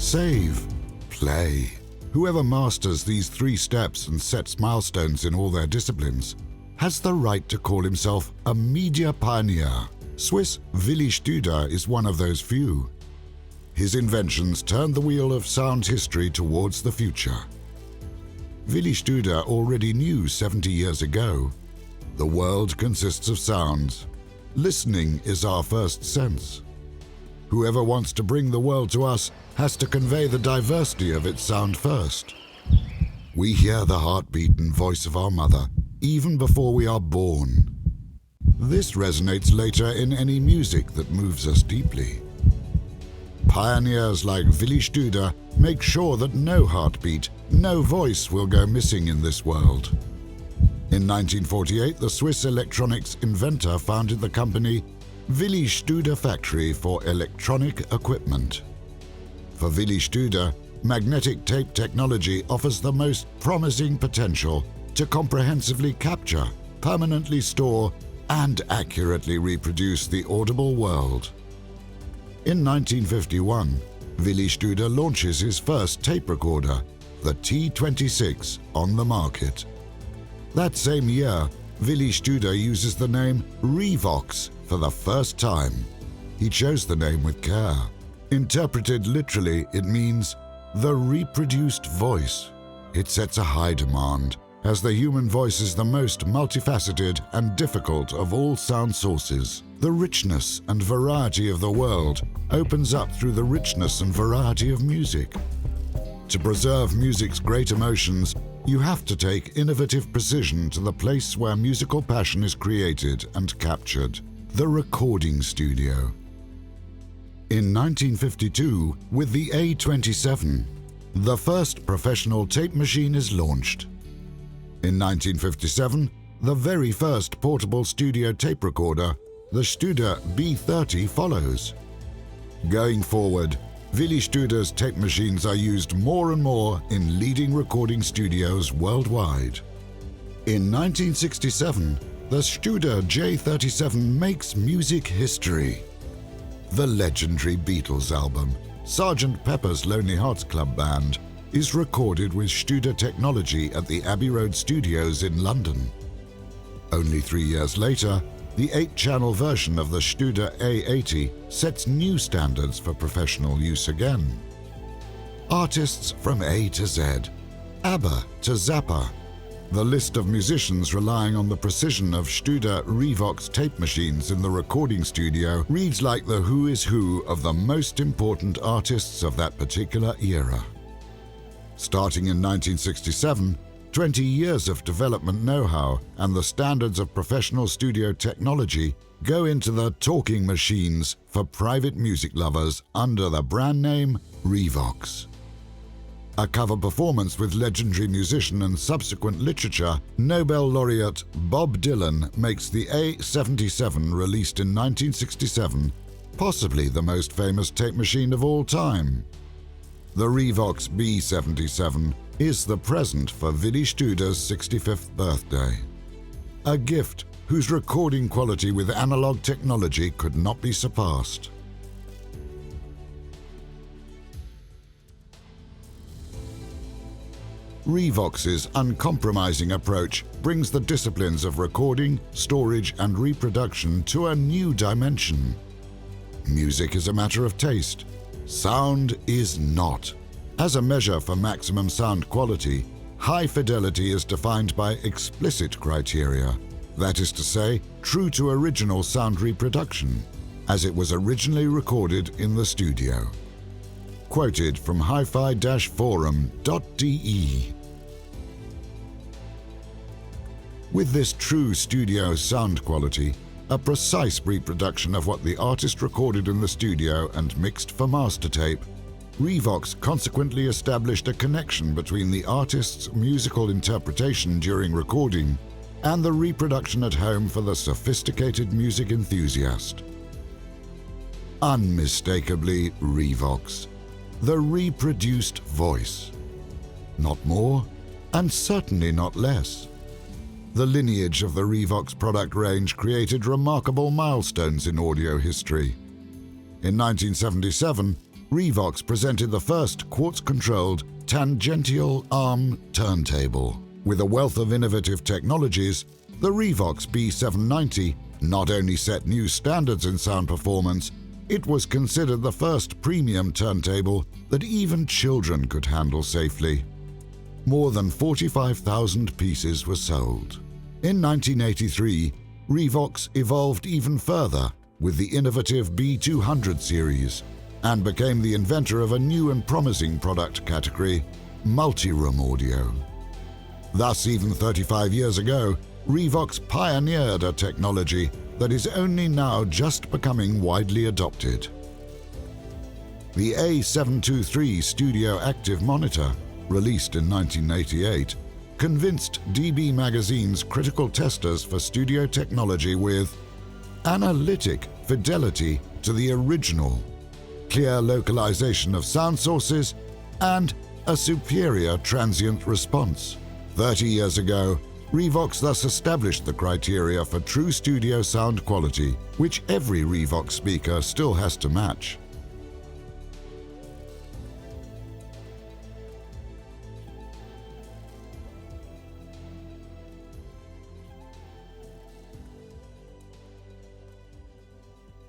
save, play. Whoever masters these 3 steps and sets milestones in all their disciplines has the right to call himself a media pioneer. Swiss Willi Studer is one of those few. His inventions turned the wheel of sound history towards the future. Willi Studer already knew 70 years ago, the world consists of sounds. Listening is our first sense. Whoever wants to bring the world to us has to convey the diversity of its sound first. We hear the heartbeat and voice of our mother even before we are born. This resonates later in any music that moves us deeply. Pioneers like Willi Studer make sure that no heartbeat, no voice will go missing in this world. In 1948, the Swiss electronics inventor founded the company Willi Studer Factory for Electronic Equipment. For Willi Studer, magnetic tape technology offers the most promising potential to comprehensively capture, permanently store, and accurately reproduce the audible world. In 1951, Willi Studer launches his first tape recorder, the T26, on the market. That same year, Willi Studer uses the name Revox for the first time. He chose the name with care. Interpreted literally, it means the reproduced voice. It sets a high demand, as the human voice is the most multifaceted and difficult of all sound sources. The richness and variety of the world opens up through the richness and variety of music. To preserve music's great emotions, you have to take innovative precision to the place where musical passion is created and captured, the recording studio. In 1952, with the A27, the first professional tape machine is launched. In 1957, the very first portable studio tape recorder, the Studer B30, follows. Going forward, Willi Studer's tape machines are used more and more in leading recording studios worldwide. In 1967, the Studer J37 makes music history. The legendary Beatles album, Sgt. Pepper's Lonely Hearts Club Band, is recorded with Studer technology at the Abbey Road Studios in London. Only 3 years later, the 8-channel version of the Studer A80 sets new standards for professional use again. Artists from A to Z, ABBA to Zappa. The list of musicians relying on the precision of Studer Revox tape machines in the recording studio reads like the who is who of the most important artists of that particular era. Starting in 1967, 20 years of development know-how and the standards of professional studio technology go into the talking machines for private music lovers under the brand name Revox. A cover performance with legendary musician and subsequent literature Nobel laureate Bob Dylan makes the A77, released in 1967, possibly the most famous tape machine of all time. The Revox B77 is the present for Willi Studer's 65th birthday. A gift whose recording quality with analog technology could not be surpassed. Revox's uncompromising approach brings the disciplines of recording, storage, and reproduction to a new dimension. Music is a matter of taste. Sound is not. As a measure for maximum sound quality, high fidelity is defined by explicit criteria. That is to say, true to original sound reproduction, as it was originally recorded in the studio. Quoted from hi-fi-forum.de. With this true studio sound quality, a precise reproduction of what the artist recorded in the studio and mixed for master tape, Revox consequently established a connection between the artist's musical interpretation during recording and the reproduction at home for the sophisticated music enthusiast. Unmistakably Revox, the reproduced voice. Not more, and certainly not less. The lineage of the Revox product range created remarkable milestones in audio history. In 1977, Revox presented the first quartz-controlled tangential arm turntable. With a wealth of innovative technologies, the Revox B790 not only set new standards in sound performance, it was considered the first premium turntable that even children could handle safely. More than 45,000 pieces were sold. In 1983, Revox evolved even further with the innovative B200 series and became the inventor of a new and promising product category, multi-room audio. Thus, even 35 years ago, Revox pioneered a technology that is only now just becoming widely adopted. The A723 Studio Active Monitor, released in 1988, convinced DB Magazine's critical testers for studio technology with analytic fidelity to the original, clear localization of sound sources, and a superior transient response. 30 years ago, Revox thus established the criteria for true studio sound quality, which every Revox speaker still has to match.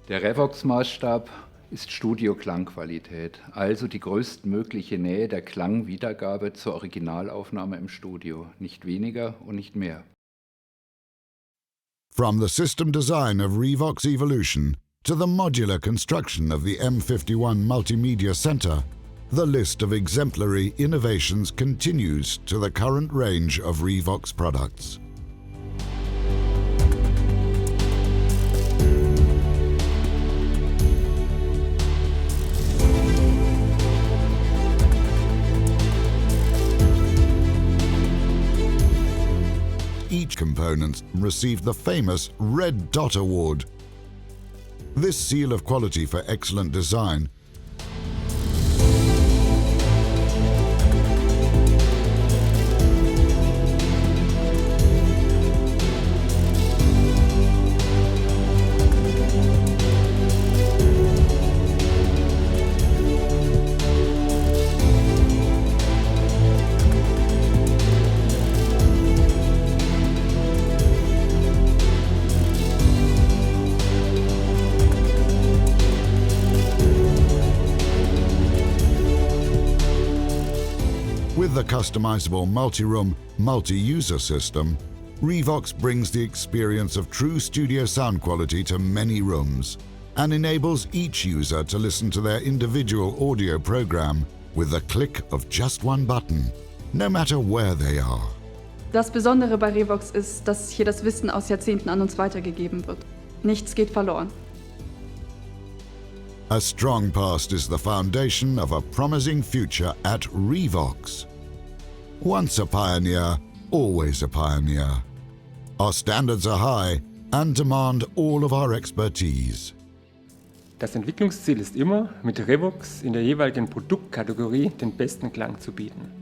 Der Revox-Maßstab ist Studio-Klangqualität, also die größtmögliche Nähe der Klangwiedergabe zur Originalaufnahme im Studio, nicht weniger und nicht mehr. From the system design of Revox Evolution to the modular construction of the M51 Multimedia Center, the list of exemplary innovations continues to the current range of Revox products. Each component received the famous Red Dot Award. This seal of quality for excellent design With the customizable multi-room, multi-user system, Revox brings the experience of true studio sound quality to many rooms and enables each user to listen to their individual audio program with the click of just one button, no matter where they are. Das Besondere bei Revox ist, dass hier das Wissen aus Jahrzehnten an uns weitergegeben wird. Nichts geht verloren. A strong past is the foundation of a promising future at Revox. Once a pioneer, always a pioneer. Our standards are high and demand all of our expertise. Das Entwicklungsziel ist immer, mit Revox in der jeweiligen Produktkategorie den besten Klang zu bieten.